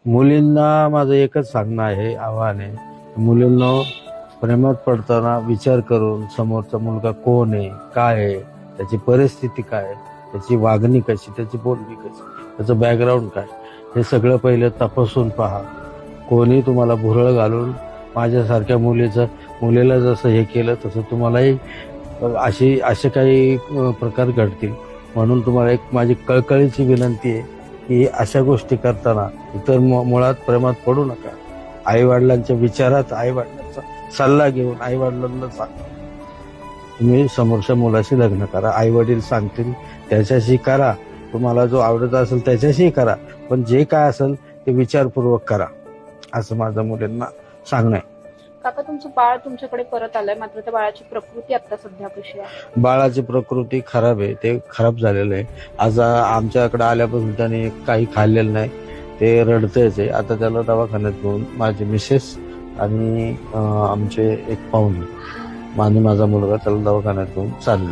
मुलींना माझं एकच सांगणं आहे, आव्हान आहे, मुलींना प्रेमात पडताना विचार करून समोरचा मुलगा कोण आहे, काय आहे, त्याची परिस्थिती काय आहे, त्याची वागणी कशी, त्याची बोलणी कशी, त्याचं बॅकग्राऊंड काय, हे सगळं पहिलं तपासून पहा. कोणी तुम्हाला भुरळ घालून माझ्यासारख्या मुलीला जसं हे केलं तसं तुम्हालाही असे काही प्रकार घडतील. म्हणून तुम्हाला एक माझी कळकळीची विनंती आहे की अशा गोष्टी करताना इतर मुळात प्रेमात पडू नका. आई वडिलांच्या विचारात, आई वडिलांचा सल्ला घेऊन आई वडिलांना सांगा तुम्ही समोरच्या मुलाशी लग्न करा. आई वडील सांगतील त्याच्याशी करा, तुम्हाला जो आवडत असेल त्याच्याशी करा, पण जे काय असेल ते विचारपूर्वक करा, असं माझं मुलींना सांगणं आहे. काका, तुमचं बाळ तुमच्याकडे परत आलंय, मात्र त्या बाळाची प्रकृती आता सध्या कशी आहे? बाळाची प्रकृती खराब आहे, ते खराब झालेलं आहे. आज आमच्याकडे आल्यापासून त्याने काही खाल्लेलं नाही, ते रडतच आहे. आता त्याला दवाखान्यात घेऊन माझी मिसेस आणि आमचे एक पाहुणे आणि माझा मुलगा त्याला दवाखान्यात घेऊन चालले.